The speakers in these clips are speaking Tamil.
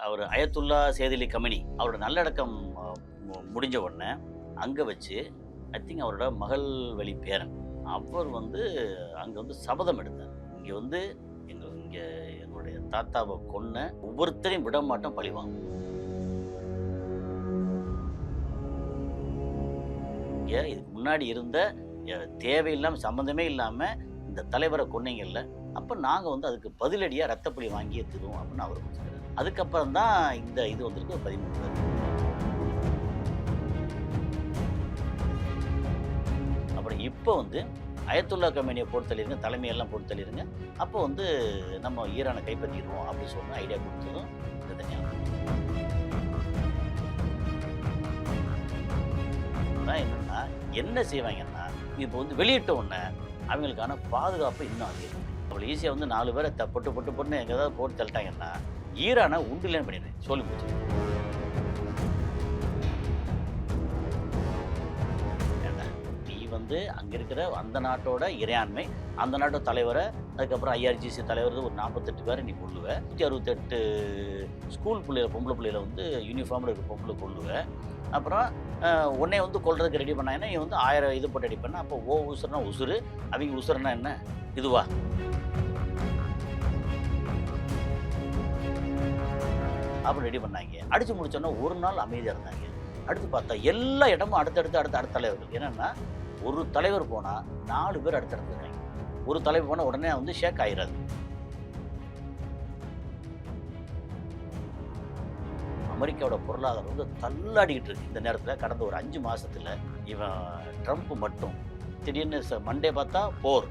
அவர் அயத்துல்லா சேதிலி கமினி அவரோட நல்லடக்கம் முடிஞ்ச உடனே அங்கே வச்சு ஐ திங்க் அவரோட மகள் வழி பேரன் அவர் வந்து அங்கே வந்து சபதம் எடுத்தார். இங்கே வந்து இங்கே எங்களுடைய தாத்தாவை கொன்ன ஒவ்வொருத்தரையும் விட மாட்டோம், பழிவாங்க. இங்கே இதுக்கு முன்னாடி இருந்த தேவையில்லாமல் சம்மந்தமே இல்லாமல் இந்த தலைவரை கொன்னீங்கல்ல, அப்போ நாங்கள் வந்து அதுக்கு பதிலடியாக ரத்தப்பழி வாங்கியே தருவோம் அப்படின்னு அவர் சொல்கிறார். அதுக்கப்புறம் தான் இந்த இது வந்திருக்கு 13 பேர். அப்புறம் இப்போ வந்து அயத்துல்லா கமேனியை போட்டு தள்ளிடுங்க, தலைமையெல்லாம் போட்டு தள்ளிடுங்க, அப்போ வந்து நம்ம ஈரானை கைப்பற்றிடுவோம் அப்படின்னு சொன்ன ஐடியா கொடுத்ததும் இது தனியாக என்னன்னா என்ன செய்வாங்கன்னா, இப்போ வந்து வெளியிட்ட உடனே அவங்களுக்கான பாதுகாப்பு இன்னும் அதிகம். அவ்வளோ ஈஸியாக வந்து 4 பேரை பொட்டு பொட்டு பொட்டுன்னு எங்கே ஏதாவது போட்டு தள்ளிட்டாங்கன்னா ஈரானை உண்டுலேன்னு பண்ணிடுறேன், சொல்லி போச்சு. நீ வந்து அங்கே இருக்கிற அந்த நாட்டோட இறையாண்மை, அந்த நாட்டோட தலைவரை, அதுக்கப்புறம் IRGC தலைவர் ஒரு 48 பேரை நீ கொள்ளுவேன், 168 ஸ்கூல் பிள்ளைகளை பொம்பளை பிள்ளைகளை வந்து யூனிஃபார்மில் இருக்க பொம்பளை கொள்ளுவேன். அப்புறம் உன்னை வந்து கொள்றதுக்கு ரெடி பண்ணாங்கன்னா நீ வந்து 1000 இது போட்டு ரெடி பண்ண, அப்போ உசுறுனா உசுறு, அவங்க உசுறுனா என்ன இதுவா? அப்படி ரெடி பண்ணாங்க. அடிச்சு முடிச்சோன்னா ஒரு நாள் அமைதியாக இருந்தாங்க. அடுத்து பார்த்தா எல்லா இடமும் அடுத்த தலைவர்கள். என்னென்னா ஒரு தலைவர் போனால் 4 பேர் அடுத்தடுத்து இருக்காங்க. ஒரு தலைவர் போனால் உடனே வந்து ஷேக் ஆயிடாது. அமெரிக்காவோட பொருளாதாரம் வந்து தள்ளாடிக்கிட்டு இருக்கு இந்த நேரத்தில். கடந்த ஒரு 5 மாதத்தில் இவன் ட்ரம்ப் மட்டும் திடீர்னு மண்டே பார்த்தா போர்,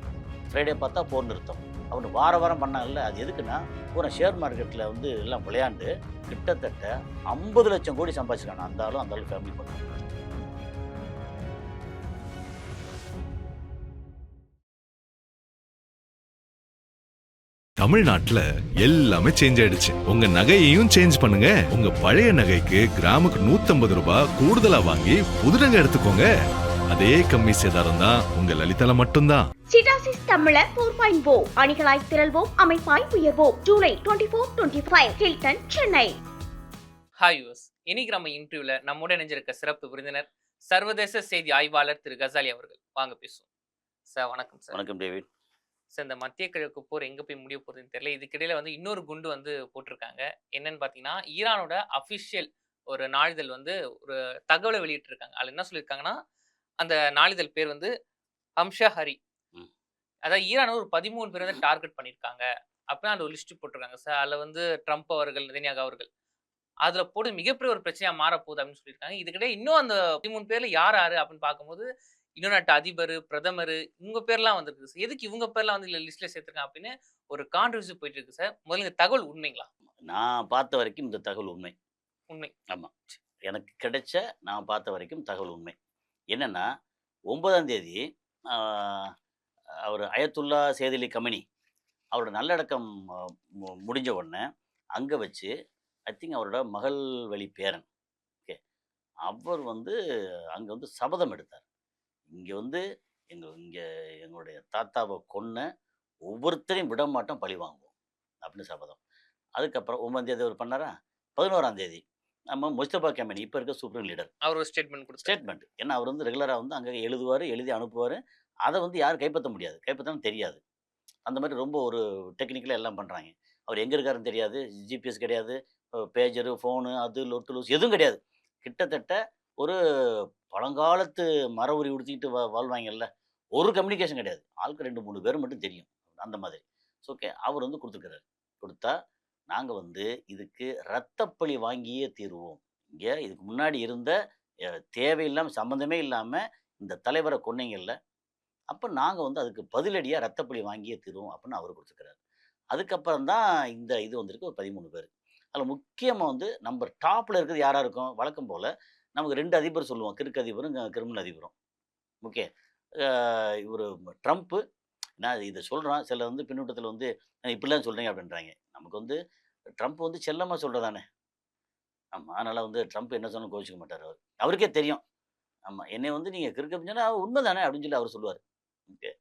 ஃப்ரைடே பார்த்தா போர் நிறுத்தம், அவனு வாரம் பண்ணாங்கல்ல. அது எதுக்குன்னா பூரா ஷேர் மார்க்கெட்டில் வந்து எல்லாம் விளையாண்டு கிட்டத்தட்ட 50 லட்சம் கோடி சம்பாதிச்சிருக்காங்க. அந்த ஆளும் ஃபேமிலி பண்ணுறாங்க. தமிழ்நாட்டுல எல்லாமே சேஞ்ச் ஆயிடுச்சு. உங்க நகையையும் சேஞ்ச் பண்ணுங்க. உங்க பழைய நகைக்கு கிராமுக்கு 150 ரூபாய் கூடுதலா வாங்கி புது நகை எடுத்துக்கோங்க. அதே கம்மி சேதாரம் தான் உங்க லலிதால மட்டும்தான். சிட்டாசிஸ் தமிழர் 4.0 அணிகளாய் திரள்வோம், அமைப்பாய் உயர்வோம். ஜூலை 24-25 ஹில்டன், சென்னை. ஹாய் யூஸ், இன்னைக்கு நம்ம இன்டர்வியூல நம்முடன் இணைஞ்சிருக்க சிறப்பு விருந்தினர் சர்வதேச செய்தி ஆய்வாளர் திரு கசாலி அவர்கள். வாங்க பேசுவோம். சார் வணக்கம். சார் வணக்கம் டேவிட். சார், இந்த மத்திய கிழக்கு போர் எங்கே போய் முடிய போகுதுன்னு தெரியல. இதுக்கிடையில வந்து இன்னொரு குண்டு வந்து போட்டிருக்காங்க. என்னன்னு பார்த்தீங்கன்னா, ஈரானோட அஃபிஷியல் ஒரு நாளிதழ் வந்து ஒரு தகவலை வெளியிட்டிருக்காங்க. அதில் என்ன சொல்லியிருக்காங்கன்னா, அந்த நாளிதழ் பேர் வந்து ஹம்ஷா ஹரி. அதாவது ஈரான் ஒரு 13 பேர் வந்து டார்கெட் பண்ணியிருக்காங்க அப்படின்னு அந்த ஒரு லிஸ்ட் போட்டிருக்காங்க சார். அதில் வந்து ட்ரம்ப் அவர்கள், நெதன்யாகு அவர்கள் அதில் போட்டு மிகப்பெரிய ஒரு பிரச்சனையாக மாறப்போகுது அப்படின்னு சொல்லியிருக்காங்க. இதுக்கிடையே இன்னும் அந்த 13 பேரில் யார் அப்படின்னு பார்க்கும்போது இன்னொரு நாட்டு அதிபர், பிரதமர், இவங்க பேர்லாம் வந்துருக்கு சார். எதுக்கு இவங்க பேர்லாம் வந்து லிஸ்ட்ல சேர்த்துருக்காங்க அப்படின்னு ஒரு கான்ட்ரவர்சி போயிட்டு இருக்கு சார். முதல்ல இந்த தகவல் உண்மைங்களா? நான் பார்த்த வரைக்கும் இந்த தகவல் உண்மை. உண்மை. ஆமாம், எனக்கு கிடைச்ச நான் பார்த்த வரைக்கும் தகவல் உண்மை. என்னென்னா 9ஆம் தேதி அவர் அயத்துல்லா சேதிலி கமினி அவரோட நல்லடக்கம் முடிஞ்ச உடனே அங்கே வச்சு ஐ திங்க் அவரோட மகள் வழி பேரன் ஓகே அவர் வந்து அங்கே வந்து சபதம் எடுத்தார். இங்கே வந்து எங்களுடைய தாத்தாவை கொன்ன ஒவ்வொருத்தரையும் விட மாட்டோம், பழி வாங்குவோம் அப்படின்னு சபதம். அதுக்கப்புறம் 9ஆம் தேதி அவர் பண்ணாரா, 11ஆம் தேதி நம்ம முஸ்தபா கெமனி இப்போ இருக்க சுப்ரீம் லீடர் அவர் ஒரு ஸ்டேட்மெண்ட். ஏன்னா அவர் வந்து ரெகுலராக வந்து அங்கே எழுதி அனுப்புவார். அதை வந்து யாரும் கைப்பற்ற முடியாது, கைப்பற்றணும் தெரியாது. அந்த மாதிரி ரொம்ப ஒரு டெக்னிக்கலாக எல்லாம் பண்ணுறாங்க. அவர் எங்கே இருக்காருன்னு தெரியாது, ஜிபிஎஸ் கிடையாது, பேஜரு, ஃபோனு, அது லொட்டு லூஸ் எதுவும் கிடையாது. கிட்டத்தட்ட ஒரு பழங்காலத்து மர உரி உடுத்திக்கிட்டு வாழ்வாங்கல்ல, ஒரு கம்யூனிகேஷன் கிடையாது. ஆளுக்கு 2-3 பேர் மட்டும் தெரியும் அந்த மாதிரி. ஓகே, அவர் வந்து கொடுத்துருக்கிறாரு. கொடுத்தா நாங்கள் வந்து இதுக்கு ரத்தப்பழி வாங்கியே தீருவோம். இங்கே இதுக்கு முன்னாடி இருந்த தேவையில்லாமல் சம்மந்தமே இல்லாமல் இந்த தலைவரை கொன்னீங்கல்ல, அப்போ நாங்கள் வந்து அதுக்கு பதிலடியாக ரத்தப்பழி வாங்கியே தீருவோம் அப்படின்னு அவர் கொடுத்துருக்கிறாரு. அதுக்கப்புறம் தான் இந்த இது வந்திருக்கு ஒரு 13 பேர். அதில் முக்கியமாக வந்து நம்பர் டாப்பில் இருக்கிறது யாராக இருக்கும், வழக்கம் போல் நமக்கு 2 அதிபர் சொல்லுவோம், கிறுக்கு அதிபரும் கிரிமினல் அதிபரும். ஓகே, இவர் ட்ரம்ப்பு. நான் இதை சொல்கிறேன், சில வந்து பின்னூட்டத்தில் வந்து இப்படிலாம் சொல்கிறீங்க அப்படின்றாங்க. நமக்கு வந்து ட்ரம்ப் வந்து செல்லமாக சொல்கிறதானே. ஆமாம், அதனால் வந்து ட்ரம்ப் என்ன சொன்னாலும் கோச்சிக்க மாட்டார். அவருக்கே தெரியும். ஆமாம், என்னை வந்து நீங்கள் கிறுக்கு அப்படின்னு சொன்னால் உண்மை தானே அப்படின்னு சொல்லி அவர் சொல்லுவார். ஓகே,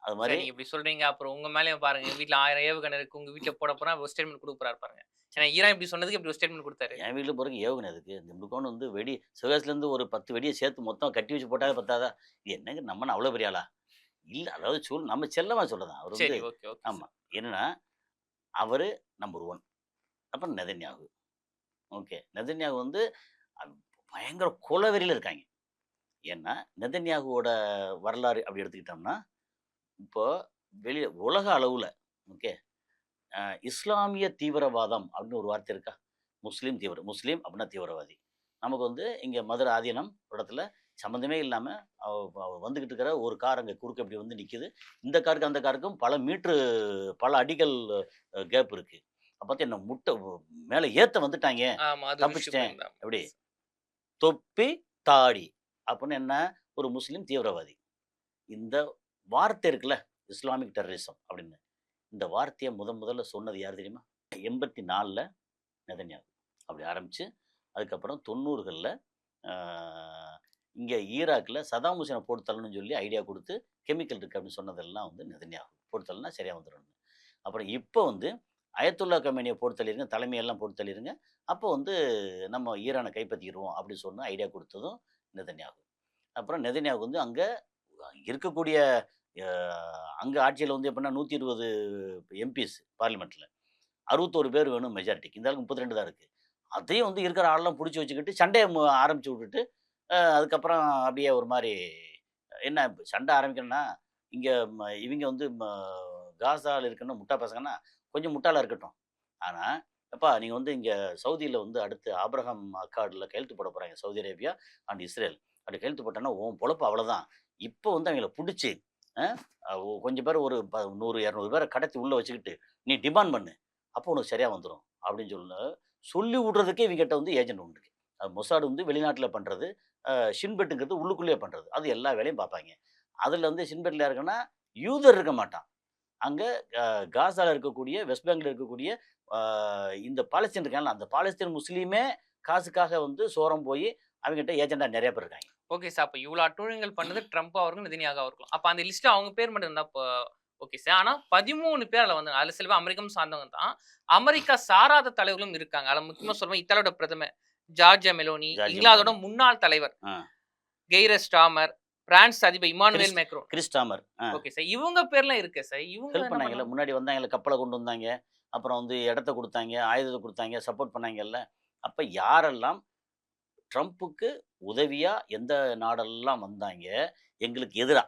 அது சார் மாதிரி நீங்க இப்படி சொல்றீங்க. அப்புறம் உங்க மேலயும் பாருங்க. வீட்ல 1000 ஏவுகணை இருக்கு. உங்க வீட்ல போட போறா ஒரு ஸ்டேட்மெண்ட் குடுக்க போறாரு பாருங்க. ஏன்னா ஈரான் இப்படி சொன்னதுக்கு இப்படி ஒரு ஸ்டேட்மெண்ட் குடுத்தாரு. என் வீட்ல போறதுக்கு ஏவுகணை எதுக்கு? இந்த முடுக்கோன்னு வந்து வெடி சிவகாசிலேருந்து ஒரு 10 வெடிய சேர்த்து மொத்தம் கட்டி வச்சு போட்டாலே பத்தாதா? இது என்னங்க நம்மன்னா அவ்வளோ பெரிய ஆளா? இல்ல அதாவது நம்ம செல்லமா சொல்றதான். அவர் வந்து சரி. ஓகே, ஓகே ஆமா. சார். என்னன்னா, அவரு நம்பர் 1. அப்புறம் நெதன்யாகு. ஓகே. நெதன்யாகு வந்து அ பயங்கர கொலவெறியில இருக்காய்ங்க. ஏன்னா, நெதன்யாகுவோட வரலாறு அப்படி எடுத்துக்கிட்டோம்னா, இப்போ உலக அளவுல ஓகே. அ இஸ்லாமிய தீவிரவாதம் அப்படின்னு ஒரு வார்த்தை இருக்கா? முஸ்லீம் அப்படின்னா தீவிரவாதி. நமக்கு வந்து இங்க மதுரை ஆதீனம் ஒரு இடத்துல சம்மந்தமே இல்லாம அவ அவ வந்துகிட்டு இருக்கிற ஒரு கார் அங்க குறுக்க இப்படி வந்து நிக்குது. இந்த காருக்கு அந்த காருக்கும் பல மீட்டரு பல அடிகள் கேப் இருக்கு. அப்ப பார்த்து என்ன மேல ஏத்த வந்துட்டாய்ங்க. ஆமா. அது ஒரு இஷ்யூ தப்பிச்சுட்டேன். போயிருந்தா. எப்படி? தொப்பி, தாடி அப்படின்னு என்ன? ஒரு முஸ்லீம் தீவிரவாதி. இந்த வார்த்தை இருக்குல்ல, இஸ்லாமிக் டெரரிசம் அப்படின்னு. இந்த வார்த்தைய முதல்ல சொன்னது யார் தெரியுமா? 84ல நெதன்யாகு. அப்படி ஆரம்பிச்சு, அதுக்கப்புறம் 90கள்ல ஆ இங்க ஈராக்ல சதாம் ஹுசேன போட்டு தள்ளணும்னு சொல்லி ஐடியா குடுத்து, கெமிக்கல் இருக்கு அப்படின்னு சொன்னதெல்லாம் வந்து நெதன்யாகு. போட்டு தள்ளுனா சரியா வந்துரும்ன்னு. அப்புறம் இப்ப வந்து அயத்துல்லா கமேனிய போட்டு தள்ளிருங்க, தலைமையெல்லாம் போட்டு தள்ளிருங்க. அப்போ வந்து நம்ம ஈரான கைப்பற்றிருவோம் அப்படின்னு சொன்ன ஐடியா குடுத்ததும் நெதன்யாகு. அப்புறம் நெதன்யாகு வந்து அங்க இருக்கக்கூடிய அ அங்க ஆட்சியில வந்து எப்படின்னா 120 எம்பிஸ் பார்லிமென்ட்ல. 61 பேர் வேணும் மெஜாரிட்டிக்கு. இந்த ஆளுக்கு 32 தான் இருக்கு. அதையும் வந்து இருக்கிற ஆளெல்லாம் புடிச்சு வச்சுக்கிட்டு சண்டைய ஆரம்பிச்சு விட்டுட்டு, அதுக்கப்புறம் அப்படியே ஒரு மாரி என்ன சண்டை ஆரம்பிக்கணும்னா, இங்க இவிங்க வந்து காசால இருக்கன முட்டா பசங்கன்னா, கொஞ்சம் முட்டாளா இருக்கட்டும். ஆனா, "எப்பா நீங்க வந்து இங்க சவுதியில வந்து அடுத்து ஆபிரகாம் அக்கார்ட்ல கையெழுத்து போட போறாங்க. Saudi Arabia and Israel. அப்படி கையெழுத்து போட்டோம்னா, உன் பொழப்பு அவ்வளோதான். இப்போ வந்து அவங்கள புடிச்சு, அ கொஞ்சம் பேர் ஒரு 100, 200 பேர கடத்தி உள்ள வச்சுக்கிட்டு, நீ டிமாண்ட் பண்ணு. அப்போ உனக்கு சரியா வந்துரும்." அப்படின்னு சொல்லி விடுறதுக்கே இவங்ககிட்ட வந்து ஏஜென்ட் உண்டு. மொசாட் வந்து வெளிநாட்டுல பண்றது. ஷின்பெட்டுங்கிறது உள்ளுக்குள்ளேயே பண்றது. அது எல்லா வேலையும் பார்ப்பாய்ங்க. அதுல வந்து ஷின்பெட்ல யாருக்குன்னா, யூதர் இருக்க மாட்டான். அங்க அ காசால இருக்கக்கூடிய, வெஸ்ட் பேங்க்ல இருக்கக்கூடிய அ இந்த பாலஸ்தீன் இருக்கான்ல, அந்த பாலஸ்தீன் முஸ்லீமே காசுக்காக வந்து சோரம் போயி, அவங்ககிட்ட ஏஜென்ட்டா நெறைய பேர் இருக்காய்ங்க. Okay sir. அப்ப இவ்ளோ அட்டூழியங்கள் பண்ணது ட்ரம்ப் அவர்களும், நெதன்யாகு அவர்களும். அப்ப அந்த லிஸ்ட்ல அவங்க பேர் மட்டும் இருந்தா ஓகே சார். ஆனா 13 பேர் அதுல வந்தாங்க. அதுல சில பேர் அமெரிக்கம் சார்ந்தவங்க தான். அமெரிக்கா சாராத தலைவர்களும் இருக்காங்க. அதுல முக்கியமா சொல்லணும்னா இத்தாலியோட பிரதமர் ஜார்ஜியா மெலோனி, ஜார்ஜியா இங்கிலாந்தோட மெலோனி. முன்னாள் தலைவர் ஆ. கெய்ரர் ஸ்டார்மர், பிரான்ஸ் அதிபர் Emmanuel Macron. Chris Starmer. Okay sir. இவங்க பேர்லாம் இருக்கே சார். இவங்க ஹெல்ப் என்ன பண்ணாங்கல்ல. பண்ணாங்க? முன்னாடி வந்தாங்கல்ல, கப்பல கொண்டு வந்தாங்க. அப்புறம் வந்து இடத்த குடுத்தாங்க, ஆயுதத்த குடுத்தாங்க, சப்போர்ட் பண்ணாங்கல்ல. அப்ப யாரெல்லாம் ட்ரம்புக்கு உதவியா எந்த நாடெல்லாம் வந்தாங்க, எங்களுக்கு எதிரா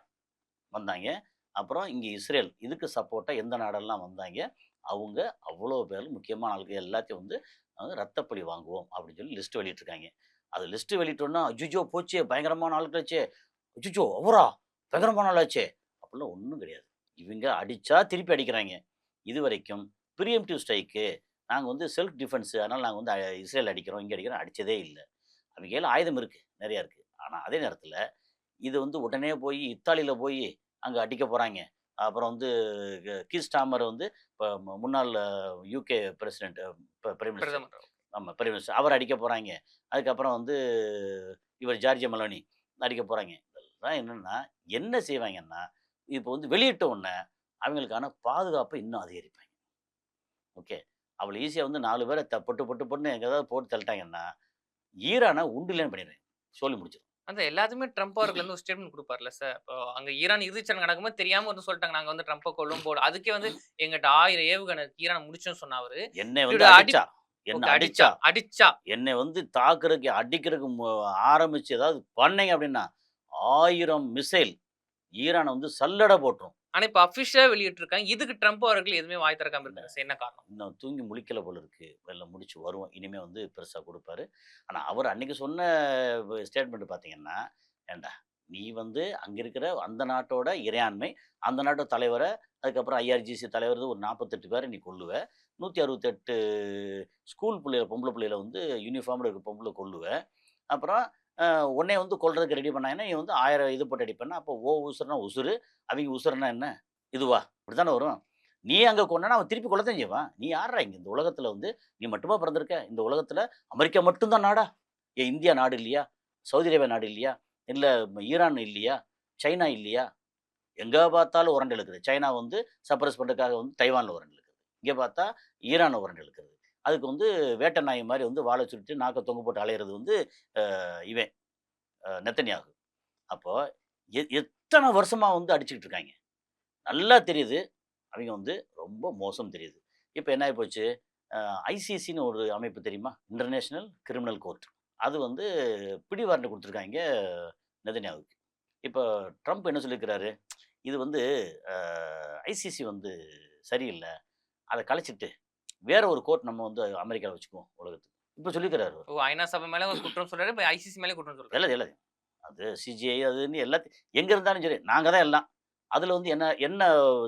வந்தாங்க. அப்புறம் இங்க இஸ்ரேல் இதுக்கு சப்போர்ட்டா எந்த நாடெல்லாம் வந்தாங்க, அவங்க அவ்வளோ பேர் முக்கியமான ஆளுங்க எல்லாத்தையும் வந்து ரத்தப்பழி வாங்குவோம் அப்படின்னு சொல்லி லிஸ்ட் வெளியிட்டிருக்காங்க. அது லிஸ்ட் வெளியிட்டோம்னா, "அய்யய்யோ! போச்சே பயங்கரமான ஆட்களாச்சே! அச்சச்சோ! அவரா? பயங்கரமான ஆளாச்சே!" அப்படிலாம் ஒண்ணும் கிடையாது. இவங்க அடிச்சா திருப்பி அடிக்கிறாங்க. இதுவரைக்கும் ப்ரீஎம்ப்டிவ் ஸ்ட்ரைக்கு நாங்க வந்து செல்ஃப் டிஃபென்ஸ் அதனால நாங்க வந்து இஸ்ரேல் அடிக்கிறோம், இங்க அடிக்கிறோம் அடிச்சதே இல்ல. அவங்க கையில ஆயுதம் இருக்கு, நெறைய இருக்கு. ஆனா அதே நேரத்தில இது வந்து உடனே போய் இத்தாலியில போய் அங்க அடிக்க போறாங்க. அப்புறம் வந்து கீர் ஸ்டார்மர் வந்து இப்ப முன்னாள் யுகே பிரசிடென்ட் பிரைம் மினிஸ்டர் பிரதமர். ஆமா பிரைம் மினிஸ்டர் அவர் அடிக்க போறாங்க. அதுக்கப்புறம் வந்து இவர் ஜார்ஜியா மெலோனி அடிக்க போறாங்க. இதெல்லாம் என்னன்னா, என்ன செய்வாங்கன்னா, இப்போ வந்து வெளியிட்ட உடனே அவங்களுக்கான பாதுகாப்ப இன்னும் அதிகரிப்பாங்க. ஓகே. அவ்வளோ ஈஸியா வந்து 4 பேர பொட்டு பொட்டு பொட்டுன்னு எங்கேயாவது போட்டு தள்ளிட்டாங்கன்னா, ஈரான உண்டில்லேன்னு பண்ணிருவேன். சொல்லி முடிச்சிரும். அந்த எல்லாத்துக்குமே ட்ரம்ப் அவர்கள் வந்து ஒரு ஸ்டேட்மெண்ட் குடுப்பார்ல சார். இப்போ அங்க ஈரான் இறுதிச் சடங்கு நடக்கும்போது தெரியாம வந்து சொல்லிட்டாங்க. நாங்க வந்து ட்ரம்ப கொல்லும் போல. அதுக்கே வந்து எங்கிட்ட 1000 ஏவுகணை இருக்கு. ஈரான முடிச்சோம்னு சொன்ன அவரு. என்னை வந்து இப்படி அடிச்சா என்ன ஓகே அடிச்சா அடிச்சா. என்னை வந்து தாக்குறதுக்கு, அடிக்கிறதுக்கு ஆரம்பிச்சு ஏதாவது பண்ணீங்க அப்படின்னா, 1000 மிசைல் ஈரான வந்து சல்லட போட்டுரும். ஆனா இப்ப அபிஷியலா வெளியிட்டிருக்காங்க. இதுக்கு ட்ரம்ப் அவர்கள் எதுவுமே வாய் திறக்காம இல்ல. இருக்காங்க சார். என்ன காரணம்? இன்னும் தூங்கி முழிக்கல போல இருக்கு. எல்லாம் முடிச்சு வருவோம். இனிமே வந்து பெருசா குடுப்பாரு. ஆனா, அவர் அன்னைக்கு சொன்ன ஸ்டேட்மெண்ட் பார்த்தீங்கன்னா, "ஏன்டா நீ வந்து அங்க இருக்கிற அந்த நாட்டோட இறையாண்மை, அந்த நாட்டோட தலைவர, அதுக்கப்புறம் ஐஆர்ஜிசி தலைவர் ஒரு 48 பேர நீ கொல்லுவ. 168 ஸ்கூல் புள்ளைகள பொம்பள புள்ளைகள வந்து யூனிஃபார்ம்ல இருக்க பொம்பள கொல்லுவ. அப்புறம் உன்னைய வந்து கொல்றதுக்கு ரெடி பண்ணாங்கன்னா, நீ வந்து 1000 இது போட்டு அடிப்பேன்னா, அப்போ உசுருனா உசுரு, அவிங்க உசுருனா என்ன? இதுவா? இப்படித்தானே வரும். நீ அங்க கொன்னனா அவன் திருப்பி கொல்லத்தான் செய்வான். நீ யார்றா இங்க இந்த உலகத்துல வந்து நீ மட்டுமா பிறந்திருக்க? இந்த உலகத்துல அமெரிக்கா மட்டும் தான் நாடா? ஏன் இந்தியா நாடு இல்லையா? சவுதி அரேபியா நாடு இல்லையா? இல்ல ஈரான் இல்லையா? சைனா இல்லையா? எங்கே பார்த்தாலும் உரண்டு இழுக்குது. சைனா வந்து சப்ரஸ் பண்ணுறதுக்காக வந்து தைவானில் உரண்டு இழுக்குது. இங்கே பார்த்தா ஈரானில் உரண்டு இழுக்குது. அதுக்கு வந்து வேட்டை நாய் மாதிரி வந்து வாழை சுருட்டி நாக்க தொங்க போட்டு அலையிறது வந்து இவன் நெத்தன்யாகு. அப்போ எத்தனை வருஷமா வந்து அடிச்சுக்கிட்டு இருக்காங்க. நல்லா தெரியுது. அவங்க வந்து ரொம்ப மோசம் தெரியுது. இப்போ என்ன ஆயிப்போச்சு, ஐசிசின்னு ஒரு அமைப்பு தெரியுமா? International criminal court. அது வந்து பிடிவாரண்ட் குடுத்துருக்காய்ங்க நெதன்யாகுவுக்கு. இப்போ ட்ரம்ப் என்ன சொல்லியிருக்கிறாரு, இது வந்து ஐசிசி வந்து சரியில்ல. அத கலைச்சிட்டு வேற ஒரு கோர்ட் நம்ம வந்து அமெரிக்கால வச்சுக்குவோம் உலகத்துக்கு. இப்போ சொல்லியிருக்கிறாரு அவரு. ஓ! ஐநா சபை மேல ஒரு குற்றம் சொல்றாரு. இப்ப ஐசிசி மேலயும் குற்றம் சொல்றாரு. எல்லாத்தையும் அது சிஜிஐ அதுன்னு எல்லாத்தையும் எங்க இருந்தாலும் சரி, நாங்க தான் எல்லாம். அதுல வந்து என்ன என்ன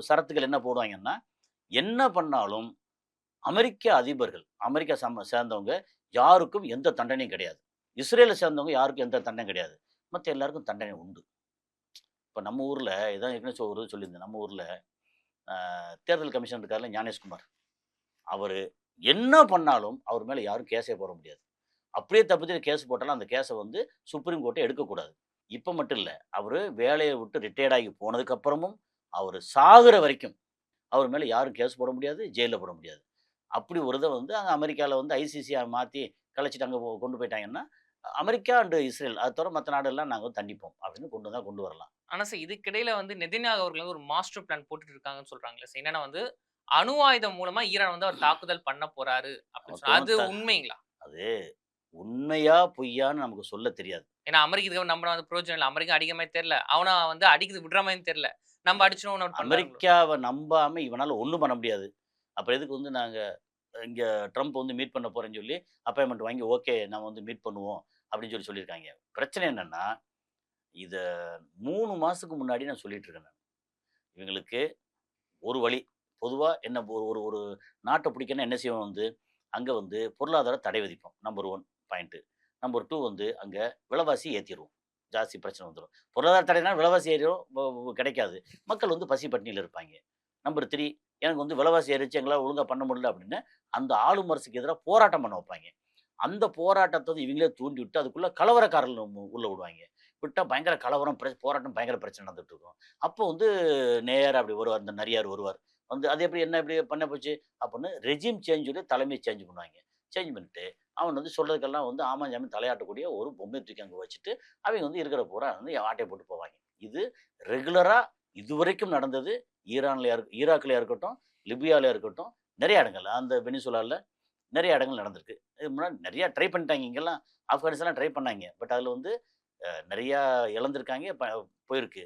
சரத்துக்கள் என்ன போடுவாங்கன்னா, என்ன பண்ணாலும் அமெரிக்க அதிபர்கள், அமெரிக்கா சேர்ந்தவங்க யாருக்கும் எந்த தண்டனையும் கிடையாது. இஸ்ரேல சேர்ந்தவங்க யாருக்கும் எந்த தண்டனையும் கிடையாது. மத்த எல்லாருக்கும் தண்டனை உண்டு. இப்ப நம்ம ஊர்ல இதான் ஏற்கனவே ஒரு சொல்லியிருந்தேன். நம்ம ஊர்ல அ தேர்தல் கமிஷன் இருக்கார்ல ஞானேஷ்குமார். அவரு என்ன பண்ணாலும் அவர் மேல யாரும் கேஸே போட முடியாது. அப்படியே தப்பிச்சு கேஸ் போட்டாலும் அந்த கேஸ வந்து சுப்ரீம் கோர்ட்டே எடுக்கக்கூடாது. இப்ப மட்டும் இல்ல. அவரு வேலைய விட்டு ரிட்டயர்ட் ஆகி போனதுக்கு அப்புறமும், அவரு சாகுற வரைக்கும் அவர் மேல யாரும் கேஸ் போட முடியாது, ஜெயில்ல போட முடியாது. அப்படி ஒரு இத வந்து அங்க அமெரிக்கால வந்து ஐசிசியா மாத்தி கலைச்சுட்டு அங்க கொண்டு போயிட்டாங்கன்னா, அமெரிக்கா அண்ட் இஸ்ரேல் அத தவிர மத்த நாடெல்லாம் நாங்க வந்து தண்டிப்போம் அப்படின்னு கொண்டு வரலாம். ஆனா சார் இதுக்கிடையில வந்து நெதன்யாகு அவர்கள் வந்து ஒரு மாஸ்டர் பிளான் போட்டுட்டு இருக்காங்கன்னு சொல்றாங்கல்ல சார். என்னன்னா வந்து அணு ஆயுதம் மூலமா ஈரான் வந்து அவர் தாக்குதல் பண்ண போறாரு அப்படின்னு அவன் அது தோணுத்த உண்மைங்களா? அது உண்மையா, பொய்யான்னு நமக்கு சொல்ல தெரியாது. ஏன்னா அமெரிக்க இதுக்கு நம்ம வந்து பிரயோஜனம் இல்ல. அமெரிக்கா அடிக்கிற மாரி தெரியல. அவன வந்து அடிக்குது விடுற மாரியும் தெரியல. நம்ம அடிச்சிடுவோம்னு அவர் பண்றாங்களோ? அமெரிக்காவ நம்பாம இவனால ஒண்ணும் பண்ண முடியாது. அப்புறம் எதுக்கு வந்து நாங்க இங்க ட்ரம்ப் வந்து மீட் பண்ண போறேன்னு சொல்லி அப்பாயின்ட்மென்ட் வாங்கி ஓகே நம்ம வந்து மீட் பண்ணுவோம் அப்படின்னு சொல்லியிருக்காங்க. பிரச்சனை என்னன்னா, இத 3 மாசத்துக்கு முன்னாடி நான் சொல்லிட்டு இருக்கேன் நானு. இவங்களுக்கு ஒரு வழி. பொதுவா என்ன ஒரு ஒரு ஒரு நாட்ட பிடிக்கணும்னா என்ன செய்வோம் வந்து, அங்க வந்து பொருளாதார தடை விதிப்போம். Number 1 point. நம்பர் 2 வந்து அங்க விலைவாசி ஏத்திருவோம். ஜாஸ்தி பிரச்சனை வந்துரும். பொருளாதார தடைனா விலைவாசி ஏறிரும். கிடைக்காது. மக்கள் வந்து பசி பட்டினியில இருப்பாங்க. நம்பர் 3 எனக்கு வந்து விலைவாசி ஏறிருச்சு எங்களால ஒழுங்கா பண்ண முடியல அப்படின்னு, அந்த ஆளும் அரசுக்கு எதிரா போராட்டம் பண்ண வைப்பாங்க. அந்த போராட்டத்த வந்து இவங்களே தூண்டி விட்டு அதுக்குள்ள கலவரக்காரர்கள உள்ள விடுவாங்க. விட்டா பயங்கர கலவரம், போராட்டம் பயங்கர பிரச்சனை நடந்துட்டு இருக்கும். அப்போ வந்து நேரா அப்படி வருவார். இந்த நரியார் வருவார். வந்து அது எப்படி என்ன இப்படி பண்ண போச்சு அப்படின்னு ரெஜிம் சேஞ்ச் சொல்லி தலைமையை சேஞ்ச் பண்ணுவாங்க. சேஞ்ச் பண்ணிட்டு அவன் வந்து சொல்றதுக்கெல்லாம் வந்து ஆமாஞ்சாமி தலையாட்டக்கூடிய ஒரு பொம்மையை தூக்கி அங்கே வச்சுட்டு அவங்க வந்து இருக்கிற பூரா வந்து ஆட்டையை போட்டு போவாங்க. இது ரெகுலரா இதுவரைக்கும் நடந்தது. ஈராக்லயா இருக்கட்டும், லிபியால இருக்கட்டும், நிறைய இடங்கள்ல அந்த வெனிசுலால நிறைய இடங்கள் நடந்திருக்கு. இதுக்கு முன்னாடி நிறைய ட்ரை பண்ணிட்டாங்க. இங்கெல்லாம் ஆப்கானிஸ்தான் ட்ரை பண்ணாங்க. பட் அதில வந்து நிறையா இழந்திருக்காங்க. போயிருக்கு.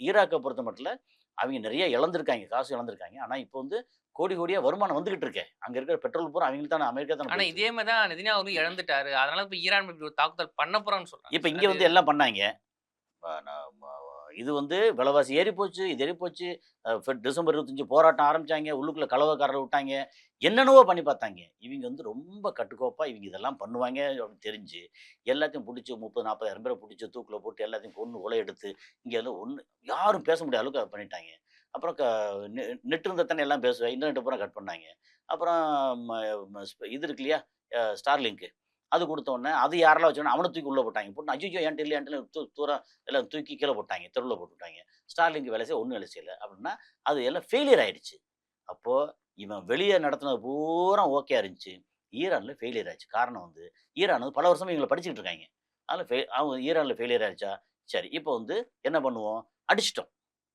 ஈராக்க பொறுத்த மட்டில அவைங்க நிறைய இழந்திருக்காங்க. காசு இழந்திருக்காங்க. ஆனா, இப்போ வந்து கோடி கோடியா வருமானம் வந்துகிட்டு இருக்கே. அங்க இருக்கிற பெட்ரோல் பூரா அவங்களுக்கு தானே அமெரிக்கா தானே ஆனா போயிட்டு இதே இருக்கு. மாரி தான் நெதன்யாகு இழந்துட்டாரு. அதனால இப்ப ஈரான் இப்படி ஒரு தாக்குதல் பண்ண போறான்னு சொல்றாங்க இப்ப சார். இங்க அது வந்து எல்லாம் பண்ணாய்ங்க. இது வந்து விலைவாசி ஏறி போச்சு, இது ஏறி போச்சு. டிசம்பர் 25 போராட்டம் ஆரம்பிச்சாங்க. உள்ளுக்குள்ள கலவரக்காரர விட்டாங்க. என்னென்னவோ பண்ணி பார்த்தாங்க. இவங்க வந்து ரொம்ப கட்டுக்கோப்பா இவங்க இதெல்லாம் பண்ணுவாங்க அப்படின்னு தெரிஞ்சு, எல்லாத்தையும் புடிச்சு 30, 40,000 பேர புடிச்சு தூக்குல போட்டு எல்லாத்தையும் கொன்னு கொலை எடுத்து, இங்க எல்லாம் யாரும் பேச முடியாத அளவுக்கு அத பண்ணிட்டாங்க. அப்புறம் நெட் இருந்தா தானே எல்லாம் பேசுவேன். இன்டர்நெட்ட பூரா கட் பண்ணாங்க. அப்புறம் ம ம இது இருக்கு இல்லையா? ஸ்டார்லிங்க். அது குடுத்தோனே, அது யாரெல்லாம் வச்சானோ அவன தூக்கி உள்ள போட்டாங்க. போட்டு ஐய்யய்யோ! என்ட்ட இல்ல என்ட்ட இல்ல தூரம் எல்லாம் தூக்கி கீழ போட்டாங்க. தெருவுல போட்டுட்டாங்க. ஸ்டார்லிங்க் வேலை செய்ய ஒண்ணும் வேலை செய்யல. அப்படின்னா, அது எல்லாம் ஃபெயிலியர் ஆயிடுச்சு. அப்போ இவன் வெளிய நடத்துனது பூரா ஓகேயா இருந்துச்சு. ஈரான்ல ஃபெயிலியர் ஆச்சு. காரணம் வந்து ஈரான் வந்து பல வருஷமா இவங்கள படிச்சுக்கிட்டு இருக்காய்ங்க. அதனால அவங்க ஈரான்ல ஃபெயிலியர் ஆயிடுச்சா? சரி. இப்போ வந்து என்ன பண்ணுவோம்? அடிச்சுட்டோம்.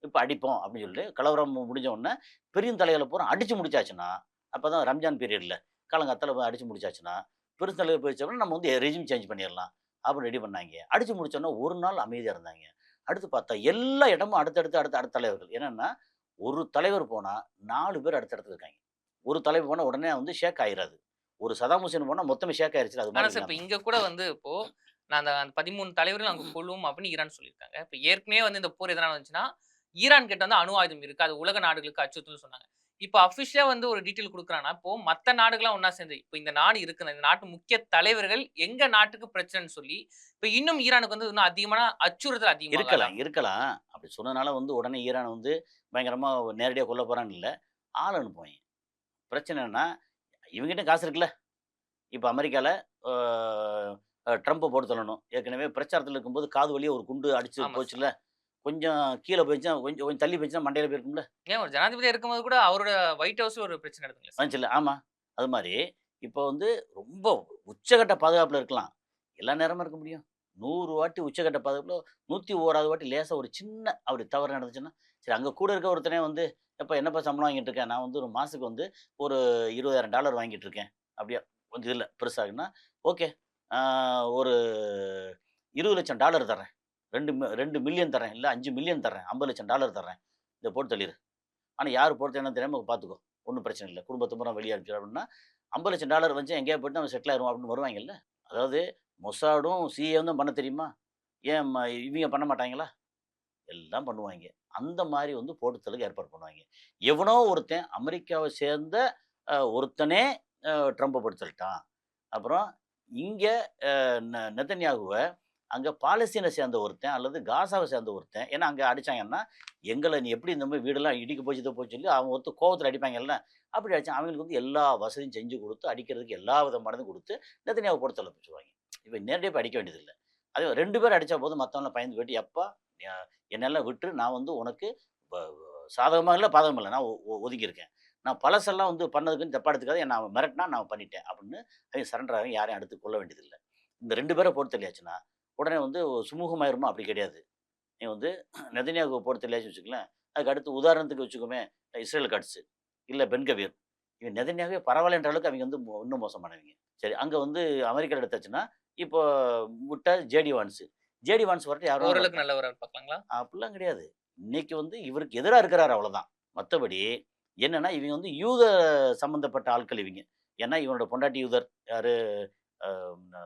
இப்ப அடிப்போம் அப்படின்னு சொல்லிட்டு கலவரம் முடிஞ்ச உடனே பெருந்தலைகள பூரா அடிச்சு முடிச்சாச்சுன்னா, அப்பதான் ரம்ஜான் பீரியட்ல காலங்காத்தால போய் அடிச்சு முடிச்சாச்சுன்னா, பெருந்தலைவர் போயிடுச்சோம்னா நம்ம வந்து ரெஜிம் சேஞ்ச் பண்ணிறலாம். அப்படின்னு ரெடி பண்ணாய்ங்க. அடிச்சு முடிச்சோனே ஒரு நாள் அமைதியா இருந்தாய்ங்க. அடுத்து பார்த்தா எல்லா இடமும் அடுத்த தலைவர்கள். என்னன்னா, ஒரு தலைவர் போனா 4 பேர் அடுத்த இடத்துல இருக்காய்ங்க. ஒரு தலைவர் போனா உடனே வந்து ஷேக் ஆயிராது. ஒரு சதாம் ஹுசேன் போனா மொத்தமே ஷேக் ஆயிருச்சுல்ல அது ஆனா மாரி சார் இப்ப நிலைமை. இங்க கூட வந்து இப்போ நான் அந்த 13 தலைவர்கள் அங்க கொல்லுவோம் அப்படின்னு ஈரான் சொல்லியிருக்காங்க. இப்ப ஏற்கனவே வந்து இந்த போர் எதனா வந்துச்சுன்னா, ஈரான் கிட்ட வந்து அணு ஆயுதம் இருக்கு. அது உலக நாடுகளுக்கு அச்சுறுத்தல்னு சொன்னாங்க. இப்ப அஃபிஷியலா வந்து ஒரு டீட்டெயில் குடுக்குறாங்கன்னா, இப்போ மத்த நாடுகள்லாம் ஒண்ணா சேர்ந்து இப்ப இந்த நாடு இருக்குன்னு இந்த நாட்டு முக்கிய தலைவர்கள் எங்க நாட்டுக்கு பிரச்சனைன்னு சொல்லி, இப்ப இன்னும் ஈரானுக்கு வந்து இன்னும் அதிகமான அச்சுறுத்தல் இருக்கலாம், அதிகமாகலாம். இருக்கலாம். அப்படி சொன்னதுனால வந்து உடனே ஈரான் வந்து பயங்கரமா நேரடியா கொல்ல போறான்னு இல்ல. ஆள் அனுப்புவாய்ங்க. பிரச்சனை என்னன்னா, இவங்ககிட்ட காசு இருக்குல்ல. இப்ப அமெரிக்கால அ ட்ரம்ப போட்டு தள்ளணும். ஏற்கனவே பிரச்சாரத்துல இருக்கும்போது காது வழியா ஒரு குண்டு அடிச்சு ஆமா சார். போச்சுல்ல. கொஞ்சம் கீழே போயிடுச்சுன்னா கொஞ்சம் கொஞ்சம் தள்ளி போயிடுச்சுன்னா மண்டையில போயிருக்கும்ல. ஏன் ஒரு ஜனாதிபதியா இருக்கும்போது கூட அவரோட ஒயிட் ஹவுஸ்ல ஒரு பிரச்சனை நடந்துங்களா சார்? வந்துச்சுல்ல. ஆமா. அது மாரி இப்போ வந்து ரொம்ப உச்சகட்ட பாதுகாப்புல இருக்கலாம். எல்லா நேரமும் இருக்க முடியும். 100 வாட்டி உச்சகட்ட பாதுகாப்புல 101வது வாட்டி லேசா ஒரு சின்ன அப்படி தவறு நடந்துச்சுன்னா, சரி அங்க கூட இருக்க ஒருத்தனே வந்து, "எப்பா என்னப்பா சம்பளம் வாங்கிட்டு இருக்க?" "நான் வந்து ஒரு மாசத்துக்கு வந்து ஒரு $20,000 வாங்கிட்டு இருக்கேன்." அப்படியா? கொஞ்சம் இல்ல பெருசாகுன்னா, "ஓகே. ஆ ஒரு $20,00,000 தர்றேன். 2 மில்லியன் தர்றேன். இல்ல 5 மில்லியன் தர்றேன். $50,00,000 தர்றேன். இத போட்டு தள்ளிரு. ஆனா யாரு போடுறது என்னன்னு தெரியாம பார்த்துக்கோ. ஒண்ணும் பிரச்சனை இல்ல. குடும்பத்த பூரா வெளிய அனுப்பிச்சிரு." அப்படின்னா, $50,00,000 வந்துச்சு எங்கேயாவது போயிட்டு நம்ம செட்டில் ஆயிருவோம் அப்படின்னு வருவாங்கல்ல. அதாவது மொசாடும், சிஐஏவும் தான் பண்ண தெரியுமா? ஏன் இவிங்க பண்ண மாட்டாங்களா? எல்லாம் பண்ணுவாய்ங்க. அந்த மாரி வந்து போட்டு தள்ளுக்க ஏற்பாடு பண்ணுவாய்ங்க. எவனோ ஒருத்தன் அமெரிக்காவ சேர்ந்த ஒருத்தனே ட்ரம்ப போட்டு தள்ளிட்டான். அப்புறம் இங்க நெதன்யாகுவ அங்க பாலஸ்தீன சேர்ந்த ஒருத்தன் அல்லது காசாவ சேர்ந்த ஒருத்தன், ஏன்னா அங்க அடிச்சாங்கன்னா, எங்கள நீ எப்படி இந்த மாரி வீடெல்லாம் இடிக்க போச்சு, இத போச்சுன்னு சொல்லி அவன் ஒருத்தன் கோவத்துல அடிப்பாங்கல்ல. அப்படி அடிச்சான். அவங்களுக்கு வந்து எல்லா வசதியும் செஞ்சு குடுத்து, அடிக்கிறதுக்கு எல்லா விதமானதும் குடுத்து, நெதன்யாவ போட்டு தள்ள வச்சுருவாய்ங்க. இவன் நேரடியா போய் அடிக்க வேண்டியதில்ல. அதே 2 பேர் அடிச்சா போதும் மத்தவன்லாம் பயந்து போயிட்டு, "எப்பா என்னெல்லாம் விட்டுரு. நான் வந்து உனக்கு வ சாதகமா இல்ல, பாதகமா இல்ல. நான் ஒதுங்கியிருக்கேன். நான் பழசெல்லாம் வந்து பண்ணதுக்குன்னு தப்பா எடுத்துக்காத. என்ன அவன் மிரட்டுனா நான் பண்ணிட்டேன்." அப்படின்னு அவன் சரண்டர் ஆகி யாரையும் அடுத்து கொல்ல வேண்டியதில்ல. இந்த 2 பேர போட்டு தள்ளியாச்சுன்னா, உடனே வந்து சுமூகமாயிருமா? அப்படி கிடையாது. நீ வந்து நெதன்யாகுவ போட்டு தள்ளியாச்சுன்னு வச்சுக்கங்களேன், அதுக்கு அடுத்து உதாரணத்துக்கு வச்சுக்கோமே, இஸ்ரேல் காட்ஸ், இல்ல பென் கவீர். இவன் நெதன்யாகுவே பரவாயில்லன்ற அளவுக்கு அவிங்க வந்து இன்னும் மோசமானவங்க. சரி அங்க வந்து அமெரிக்கால எடுத்தாச்சுன்னா, இப்போ விட்டா ஜேடி வான்ஸ். ஜேடி வான்ஸ் வரட்டும் யார் வேணாலும் ஓரளவுக்கு வரட்டும். நல்லவரா பார்க்கலாங்களா? அப்படிலாம் கிடையாது. இன்னைக்கு வந்து இவருக்கு எதிரா இருக்கிறாரு அவ்வளோதான். மத்தபடி என்னன்னா, இவங்க வந்து யூத சம்மந்தப்பட்ட ஆட்கள் இவங்க. ஏன்னா இவனோட பொண்டாட்டி யூதர். யாரு? அ ந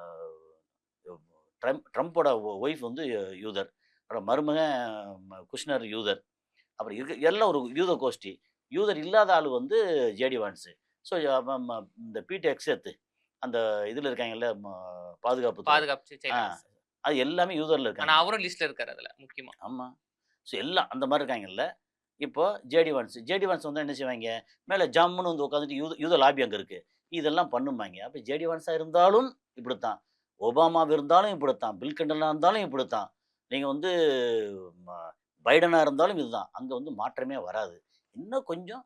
ட்ரம்போட ஒய்ஃப் வந்து யூதர். அப்புறம் மருமகன் குஷ்னர் யூதர். அப்புறம் எல்லாம் ஒரு யூத கோஷ்டி. யூதர் இல்லாத ஆளு வந்து ஜேடி வான்ஸ். ஸோ இந்த பீட் ஹெக்ஸெத் அந்த இதுல இருக்காங்கல்ல பாதுகாப்பு துறை. பாதுகாப்பு ஆ செய்றாங்க சார். அது எல்லாமே யூதர்ல ஆனா இருக்காங்க. அவரும் லிஸ்ட்ல இருக்காரு அதுல முக்கியமா. ஆமா. ஸோ எல்லாம் அந்த மாரி இருக்காங்கல்ல. இப்போ ஜேடி வான்ஸ் வந்தா என்ன செய்வாய்ங்க, மேல ஜம்முன்னு வந்து உட்காந்துட்டு யூத யூத லாபி அங்க இருக்கு. இதெல்லாம் பண்ணும்பாய்ங்க. அப்ப ஜேடி வான்ஸா இருந்தாலும் இப்படித்தான். ஒபாமாவா இருந்தாலும் இப்படித்தான். பில் கிளின்டனா இருந்தாலும் இப்படித்தான். நீங்க வந்து ம பைடனா இருந்தாலும் இதுதான். அங்க வந்து மாற்றமே வராது. இன்னும் கொஞ்சம்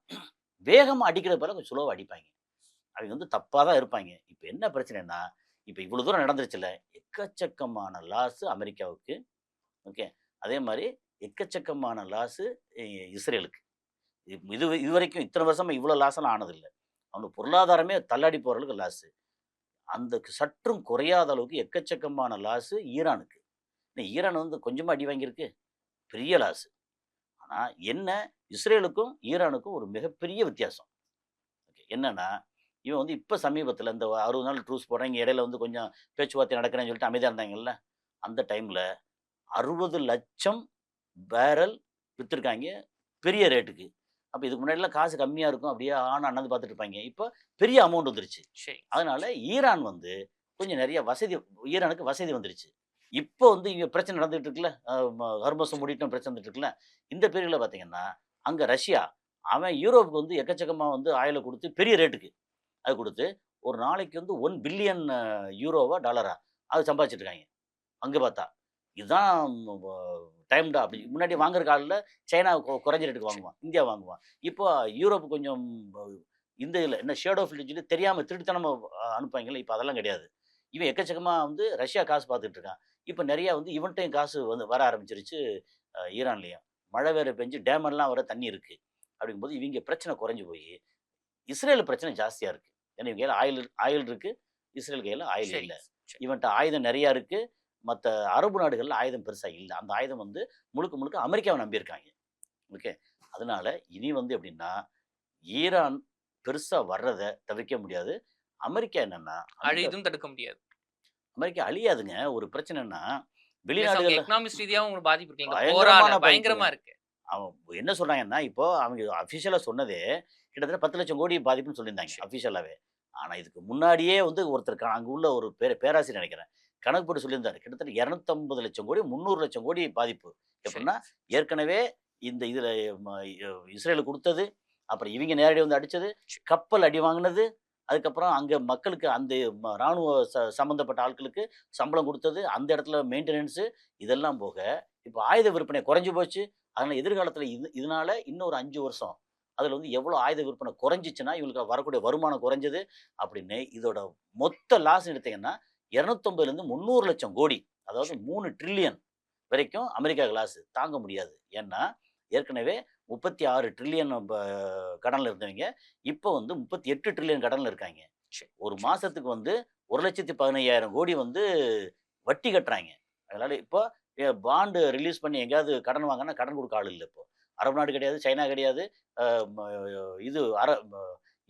வேகமா அடிக்கிறதுக்கு பதிலா கொஞ்சம் ஸ்லோவா அடிப்பாய்ங்க. அவைங்க வந்து தப்பா தான் இருப்பாய்ங்க. இப்ப என்ன பிரச்சனைன்னா, இப்ப இவ்வளவு தூரம் நடந்துருச்சுல்ல, எக்கச்சக்கமான லாஸ் அமெரிக்காவுக்கு. ஓகே. அதே மாரி எக்கச்சக்கமான லாஸு இஸ்ரேலுக்கு. இதுவரைக்கும் இத்தன வருஷமா இவ்வளோ லாஸ்லாம் ஆனதில்ல. அவனுக்கு பொருளாதாரமே தள்ளாடி போற அளவுக்கு லாஸு. அந்த சற்றும் குறையாத அளவுக்கு எக்கச்சக்கமான லாஸு ஈரானுக்கு. ஈரான் வந்து கொஞ்சமா அடி வாங்கியிருக்கு. பெரிய லாஸு. ஆனா என்ன இஸ்ரேலுக்கும், ஈரானுக்கும் ஒரு மிகப்பெரிய வித்தியாசம். ஓகே. என்னன்னா, இவன் வந்து இப்ப சமீபத்தில இந்த 60 நாள் ட்ரூஸ் போடுறேன். இங்க இடையில வந்து கொஞ்சம் பேச்சுவார்த்தை நடக்கிறேன்னு சொல்லிட்டு அமைதியா இருந்தாங்கல்ல. அந்த டைம்ல 60,00,000 பேரல் வித்துருக்காய்ங்க. பெரிய ரேட்டுக்கு. அப்ப இதுக்கு முன்னாடிலாம் காசு கம்மியா இருக்கும். அப்படியே ஆன்னு அண்ணாந்து பார்த்துட்டு இருப்பாய்ங்க. இப்ப பெரிய அமௌண்ட் வந்துருச்சு. சரி. அதனால ஈரான் வந்து கொஞ்சம் நெறைய ஈரானுக்கு வசதி வந்துருச்சு. இப்போ வந்து இங்க பிரச்சனை நடந்துட்டு இருக்குல்ல. ஹர்மஸ மூடிட்டோம் பிரச்சனை வந்துட்டு இருக்குல்ல. இந்த பீரியட்ல பார்த்தீங்கன்னா, அங்க ரஷ்யா அவன் யூரோப்புக்கு வந்து எக்கச்சக்கமா வந்து ஆயில குடுத்து பெரிய ரேட்டுக்கு அது குடுத்து, ஒரு நாளைக்கு வந்து 1 பில்லியன் யூரோவா, டாலரா அது சம்பாதிச்சுட்டு இருக்காய்ங்க. அங்க பார்த்தா. இதுதான் வ டைம்டா அப்படி முன்னாடி வாங்குற கால்ல சைனா குறைஞ்ச ரேட்டுக்கு வாங்குவான். இந்தியா வாங்குவான். இப்போ யூரோப் கொஞ்சம் இந்த இதுல என்ன ஷேடோ ஃபில்ட்ன்னு சொல்லி தெரியாம திருட்டுத்தனமா அனுப்புவாங்கல்ல. இப்ப அதெல்லாம் கிடையாது. இவன் எக்கச்சக்கமா வந்து ரஷ்யா காசு பார்த்துட்டு இருக்கான். இப்ப நெறைய வந்து இவன்ட்டயும் காசு வந்து வர ஆரம்பிச்சுருச்சு ஈரான்லயும். மழை வேற பெஞ்சு டேம் எல்லாம் வர தண்ணி இருக்கு. அப்படிங்கும்போது இவங்க பிரச்சனை குறைஞ்சு போயி, இஸ்ரேல் பிரச்சனை ஜாஸ்தியா இருக்கு. ஏன்னா இவங்க கையில ஆயில் ஆயில் இருக்கு. இஸ்ரேல் கையில ஆயில் சரி. இல்ல. சரி. இவன்ட்ட ஆயுதம் நெறையா இருக்கு. மத்த அரபு நாடுகள்ல ஆயுதம் பெருசா இல்ல. அந்த ஆயுதம் வந்து முழுக்க முழுக்க அமெரிக்காவ நம்பியிருக்காங்க. ஓகே. அதனால இனி வந்து எப்படின்னா, ஈரான் பெருசா வர்றத தவிர்க்க முடியாது. அமெரிக்கா என்னன்னா, அழிதும் தடுக்க முடியாது. அமெரிக்கா அழியாதுங்க. ஒரு பிரச்சனைன்னா, பிளஸ் அவங்க வெளிநாடுகள்ல எக்கனாமிக் ரீதியாவும் உங்களுக்கு பாதிப்பு இருக்கு. இந்த பயங்கரமான போரால பாதிப்புங்க. பயங்கரமா இருக்கு. அவன் என்ன சொல்றாங்கன்னா, இப்போ அவங்க அஃபிஷியலா சொன்னதே கிட்டத்தட்ட 10,00,000 கோடி பாதிப்புன்னு சொல்லியிருந்தாங்க. சரி. அஃபிஷியலாவே. ஆனா இதுக்கு முன்னாடியே வந்து ஒருத்தர் அங்க உள்ள ஒரு பேராசிரியர் நெனைக்கிறேன். கணக்கு போட்டு சொல்லியிருந்தாரு. கிட்டத்தட்ட 250,00,000 கோடி, 300,00,000 கோடி பாதிப்பு. சரி. எப்படின்னா, ஏற்கனவே இந்த இதுல ம இஸ்ரேலுக்கு குடுத்தது, அப்புறம் இவங்க நேரடியா வந்து அடிச்சது, கப்பல் அடி வாங்குனது, அதுக்கப்புறம் அங்கே மக்களுக்கு அந்த இராணுவ சம்மந்தப்பட்ட ஆட்களுக்கு சம்பளம் கொடுத்தது, அந்த இடத்துல மெயின்டெனன்ஸு, இதெல்லாம் போக இப்போ ஆயுத விற்பனை குறைஞ்சு போச்சு. அதனால் எதிர்காலத்தில் இதனால இன்னும் ஒரு 5 வருஷம் அதில் வந்து எவ்வளோ ஆயுத விற்பனை குறைஞ்சிச்சுன்னா இவங்களுக்கு வரக்கூடிய வருமானம் குறைஞ்சது அப்படின்னு இதோட மொத்த லாஸ் எடுத்தீங்கன்னா 250லேருந்து 300 லட்சம் கோடி, அதாவது 3 ட்ரில்லியன் வரைக்கும் அமெரிக்கா லாஸ் தாங்க முடியாது. ஏன்னா ஏற்கனவே 36 ட்ரில்லியன் கடனில் இருந்தவங்க இப்போ வந்து 38 ட்ரில்லியன் கடனில் இருக்காங்க. ஒரு மாதத்துக்கு வந்து 1,15,000 கோடி வந்து வட்டி கட்டுறாங்க. அதனால் இப்போ பாண்டு ரிலீஸ் பண்ணி எங்கேயாவது கடன் வாங்கினா கடன் கொடுக்க ஆள் இல்லை. இப்போ அரபு நாடு கிடையாது, சைனா கிடையாது, இது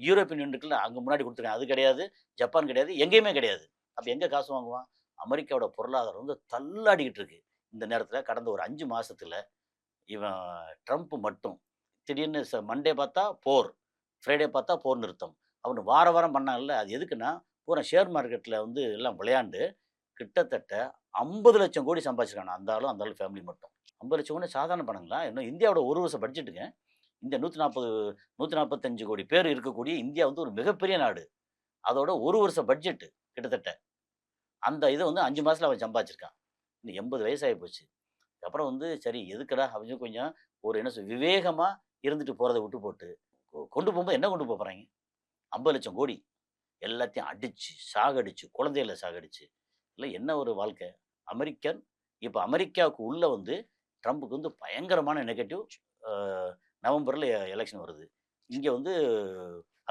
யூரோப்பியன் யூனியன் இருக்குல்ல, அங்கே முன்னாடி கொடுத்துருக்காங்க, அது கிடையாது, ஜப்பான் கிடையாது, எங்கேயுமே கிடையாது. அப்போ எங்கே காசு வாங்குவான்? அமெரிக்காவோட பொருளாதாரம் வந்து தள்ளாடிக்கிட்டு இருக்கு. இந்த நேரத்தில் கடந்த ஒரு 5 மாதத்தில் இவன் ட்ரம்ப் மட்டும் திடீர்னு மண்டே பார்த்தா போர், ஃப்ரைடே பார்த்தா போர் நிறுத்தம், அவனு வார வாரம் பண்ணாங்கல்ல. அது எதுக்குன்னா பூரா ஷேர் மார்க்கெட்டில் வந்து எல்லாம் விளையாண்டு கிட்டத்தட்ட 50 லட்சம் கோடி சம்பாதிச்சிருக்காங்க. அந்த ஆள் ஃபேமிலி மட்டும் 50 லட்சம் கோடி சாதாரண பணங்களா? இன்னும் இந்தியாவோட ஒரு வருஷம் பட்ஜெட்டுங்க. இந்த 145 கோடி பேர் இருக்கக்கூடிய இந்தியா வந்து ஒரு மிகப்பெரிய நாடு. அதோட ஒரு வருஷ பட்ஜெட்டு கிட்டத்தட்ட அந்த இதை வந்து 5 மாதத்தில் அவன் சம்பாதிச்சிருக்கான். இன்னும் 80 வயசாகி போச்சு. அப்புறம் வந்து சரி எதுக்குடா அப்படின்னு கொஞ்சம் ஒரு என்ன விவேகமாக இருந்துட்டு போகிறத விட்டு போட்டு கொண்டு போகும்போது என்ன கொண்டு போகிறாங்க? 50 லட்சம் கோடி எல்லாத்தையும் அடித்து சாகடிச்சு, குழந்தைகளை சாகடிச்சு, இல்லை என்ன ஒரு வாழ்க்கை? அமெரிக்கன் இப்போ அமெரிக்காவுக்கு உள்ளே வந்து ட்ரம்ப்புக்கு வந்து பயங்கரமான நெகட்டிவ். நவம்பரில் எலெக்ஷன் வருது. இங்கே வந்து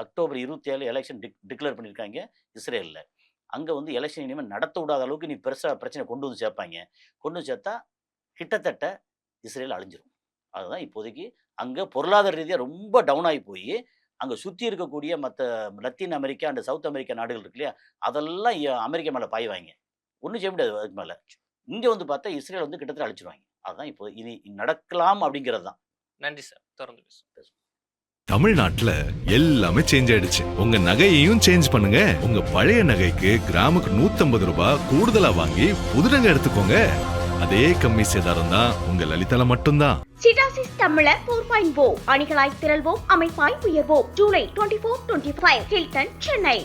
அக்டோபர் 27 எலெக்ஷன் டிக்ளேர் பண்ணியிருக்காங்க இஸ்ரேலில். அங்கே வந்து எலெக்ஷன் இனிமேல் நடத்த விடாத அளவுக்கு நீ பெருசாக பிரச்சனை கொண்டு வந்து சேர்ப்பாங்க. கொண்டு வந்து சேர்த்தா கிட்டத்தட்ட இஸ்ரேல் அழிஞ்சிரும். அதுதான் இப்போதைக்கு அங்கே பொருளாதார ரீதியாக ரொம்ப டவுன் ஆகி போய் அங்கே சுற்றி இருக்கக்கூடிய மற்ற Latin America and south America நாடுகள் இருக்கு இல்லையா, அதெல்லாம் அமெரிக்கா மேலே பாய்வாங்க. ஒன்றும் செய்ய முடியாது அதுக்கு மேலே. இங்கே வந்து பார்த்தா இஸ்ரேல் வந்து கிட்டத்தட்ட அழிச்சிருவாங்க. அதுதான் இப்போ இனி நடக்கலாம் அப்படிங்கிறது தான். நன்றி சார், தொடர்ந்து பேசுவோம். தமிழ்நாட்டுல எல்லாமே சேஞ்ச் ஆயிடுச்சு. உங்க நகையையும் சேஞ்ச் பண்ணுங்க. உங்க பழைய நகைக்கு கிராமுக்கு 150 ரூபாய் கூடுதலா வாங்கி புது நகை எடுத்துக்கோங்க. அதே கம்மி சேதாரம் தான் உங்க லலிதால மட்டும்தான். சிடாசிஸ் தமிழர் 4.0 அணிகளாய் திரள்வோம், அமைப்பாய் உயர்வோம். ஜூலை 24-25 ஹில்டன், சென்னை.